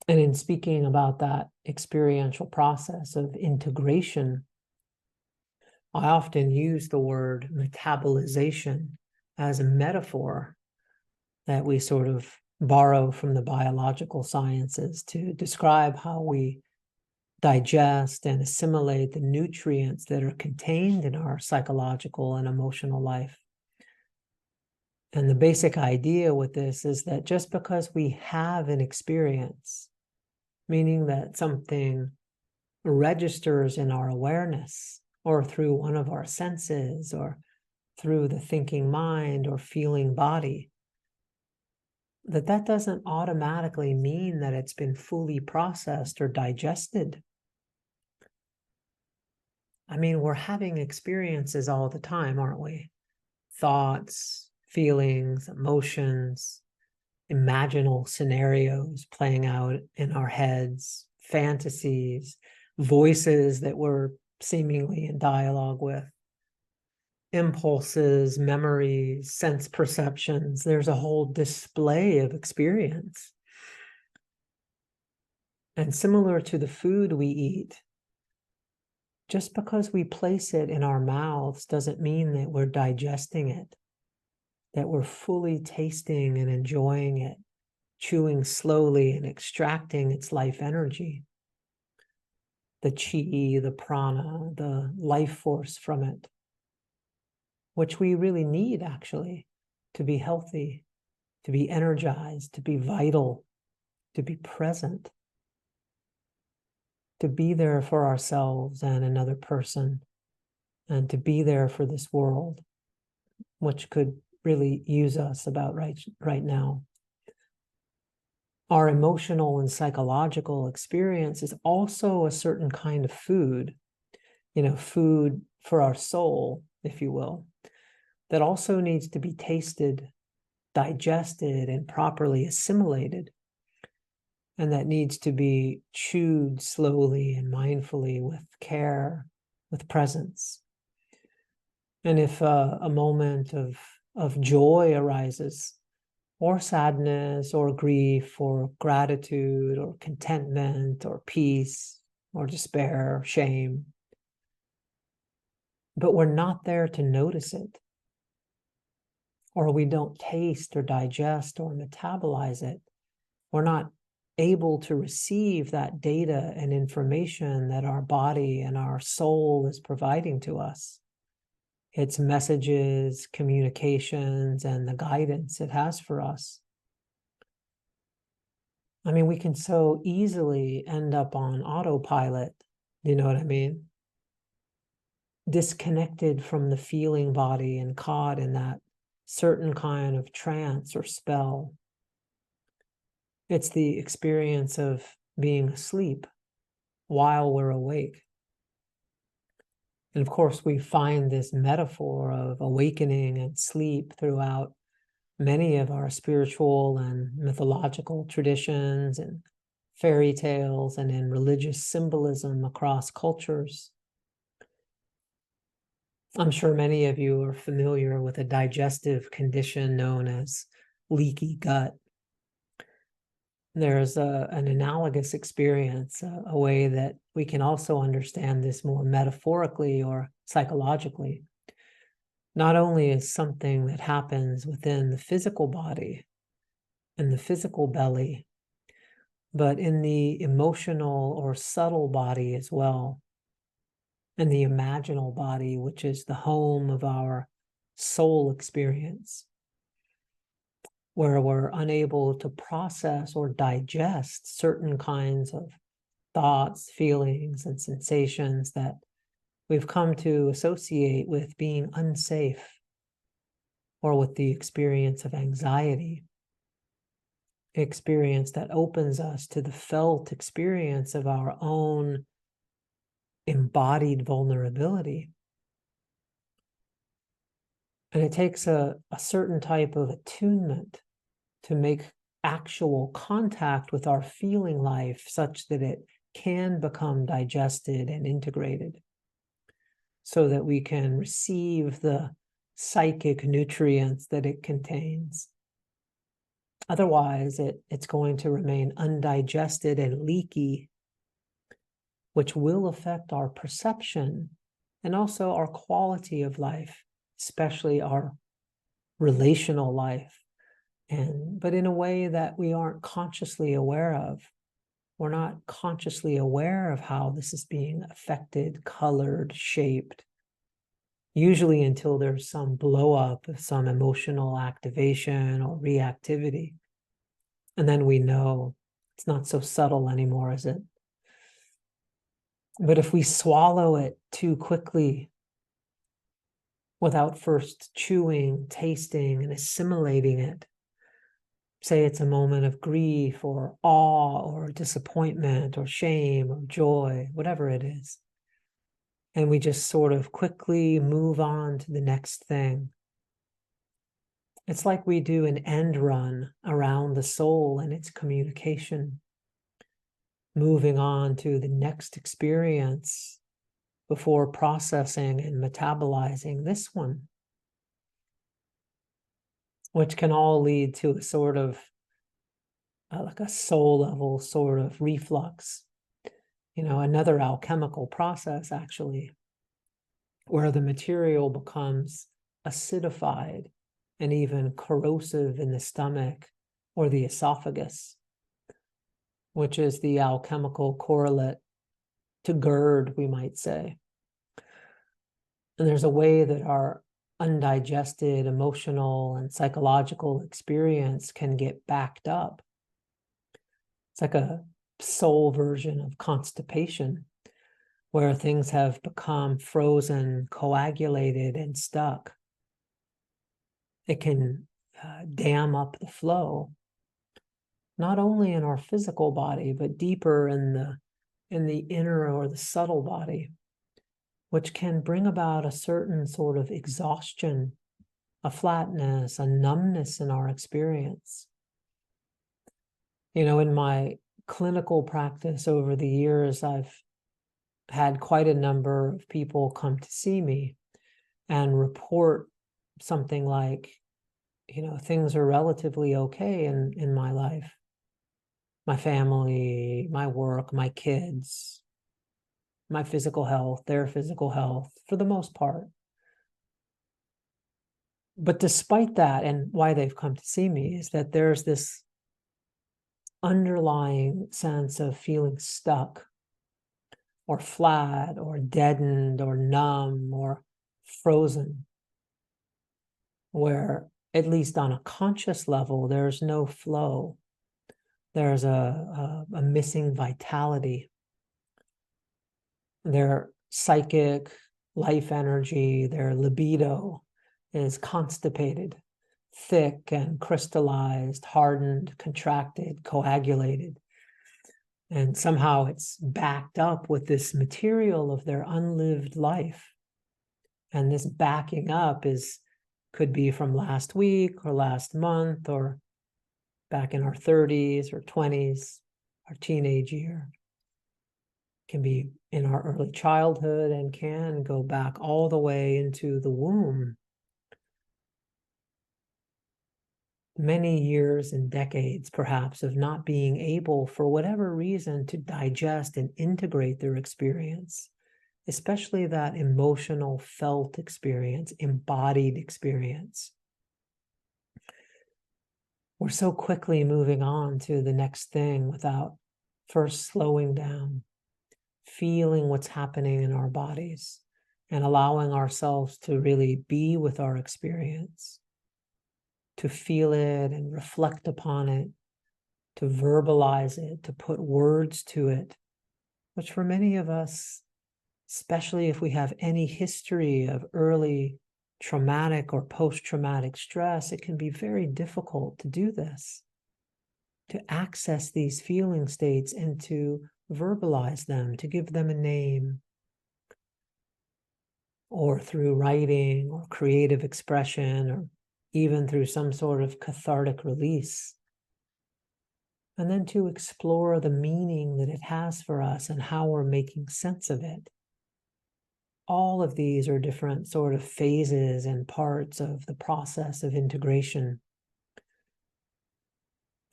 And in speaking about that experiential process of integration, I often use the word metabolization as a metaphor that we sort of borrow from the biological sciences to describe how we digest and assimilate the nutrients that are contained in our psychological and emotional life. And the basic idea with this is that just because we have an experience, meaning that something registers in our awareness or through one of our senses or through the thinking mind or feeling body, that doesn't automatically mean that it's been fully processed or digested. I mean, we're having experiences all the time, aren't we? Thoughts, feelings, emotions, imaginal scenarios playing out in our heads, fantasies, voices that we're seemingly in dialogue with, impulses, memories, sense perceptions. There's a whole display of experience. And similar to the food we eat, just because we place it in our mouths doesn't mean that we're digesting it, that we're fully tasting and enjoying it, chewing slowly and extracting its life energy, the chi, the prana, the life force from it, which we really need actually to be healthy, to be energized, to be vital, to be present, to be there for ourselves and another person, and to be there for this world, which could really use us about right now. Our emotional and psychological experience is also a certain kind of food, food for our soul, if you will, that also needs to be tasted, digested, and properly assimilated. And that needs to be chewed slowly and mindfully with care, with presence. And if a moment of joy arises, or sadness, or grief, or gratitude, or contentment, or peace, or despair, shame, but we're not there to notice it, or we don't taste or digest or metabolize it, we're not able to receive that data and information that our body and our soul is providing to us. Its messages, communications, and the guidance it has for us. I mean, we can so easily end up on autopilot, you know what I mean? Disconnected from the feeling body and caught in that certain kind of trance or spell. It's the experience of being asleep while we're awake. And of course, we find this metaphor of awakening and sleep throughout many of our spiritual and mythological traditions and fairy tales and in religious symbolism across cultures. I'm sure many of you are familiar with a digestive condition known as leaky gut. There's an analogous experience, a way that we can also understand this more metaphorically or psychologically. Not only is something that happens within the physical body and the physical belly, but in the emotional or subtle body as well, and the imaginal body, which is the home of our soul experience, where we're unable to process or digest certain kinds of thoughts, feelings, and sensations that we've come to associate with being unsafe or with the experience of anxiety, experience that opens us to the felt experience of our own embodied vulnerability. And it takes a certain type of attunement to make actual contact with our feeling life such that it can become digested and integrated, so that we can receive the psychic nutrients that it contains. Otherwise, it's going to remain undigested and leaky, which will affect our perception and also our quality of life, especially our relational life. But in a way that we aren't consciously aware of. We're not consciously aware of how this is being affected, colored, shaped, usually until there's some blow up of some emotional activation or reactivity. And then we know it's not so subtle anymore, is it? But if we swallow it too quickly without first chewing, tasting, and assimilating it, say it's a moment of grief or awe or disappointment or shame or joy, whatever it is, and we just sort of quickly move on to the next thing. It's like we do an end run around the soul and its communication, moving on to the next experience before processing and metabolizing this one, which can all lead to a sort of like a soul level sort of reflux, another alchemical process actually, where the material becomes acidified and even corrosive in the stomach or the esophagus, which is the alchemical correlate to GERD, we might say. And there's a way that our undigested emotional and psychological experience can get backed up. It's like a soul version of constipation, where things have become frozen, coagulated, and stuck. It can dam up the flow, not only in our physical body, but deeper in the inner or the subtle body, which can bring about a certain sort of exhaustion, a flatness, a numbness in our experience. In my clinical practice over the years, I've had quite a number of people come to see me and report something like, things are relatively okay in my life, my family, my work, my kids, my physical health, their physical health, for the most part. But despite that, and why they've come to see me, is that there's this underlying sense of feeling stuck or flat or deadened or numb or frozen, where at least on a conscious level, there's no flow. There's a missing vitality. Their psychic life energy, their libido is constipated, thick and crystallized, hardened, contracted, coagulated. And somehow it's backed up with this material of their unlived life. And this backing up could be from last week or last month or back in our 30s or 20s, our teenage year. It can be in our early childhood and can go back all the way into the womb. Many years and decades, perhaps, of not being able, for whatever reason, to digest and integrate their experience, especially that emotional, felt experience, embodied experience. We're so quickly moving on to the next thing without first slowing down, feeling what's happening in our bodies, and allowing ourselves to really be with our experience, to feel it and reflect upon it, to verbalize it, to put words to it, which for many of us, especially if we have any history of early traumatic or post-traumatic stress, it can be very difficult to do this, to access these feeling states and to verbalize them, to give them a name, or through writing or creative expression, or even through some sort of cathartic release. And then to explore the meaning that it has for us and how we're making sense of it. All of these are different sort of phases and parts of the process of integration.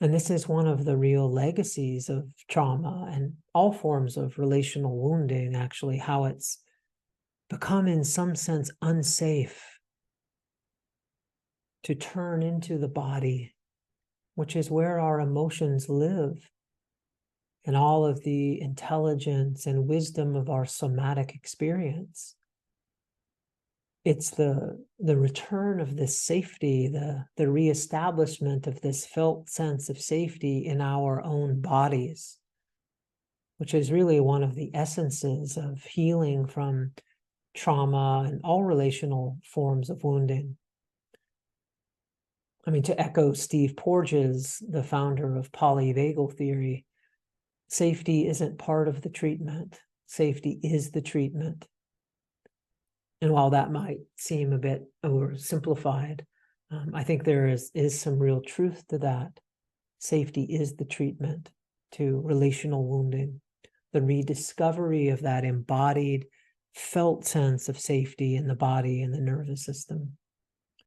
And this is one of the real legacies of trauma and all forms of relational wounding, actually, how it's become, in some sense, unsafe to turn into the body, which is where our emotions live, and all of the intelligence and wisdom of our somatic experience. It's the return of this safety, the reestablishment of this felt sense of safety in our own bodies, which is really one of the essences of healing from trauma and all relational forms of wounding. I mean, to echo Steve Porges, the founder of polyvagal theory, safety isn't part of the treatment. Safety is the treatment. And while that might seem a bit oversimplified, I think there is some real truth to that. Safety is the treatment to relational wounding, the rediscovery of that embodied, felt sense of safety in the body and the nervous system.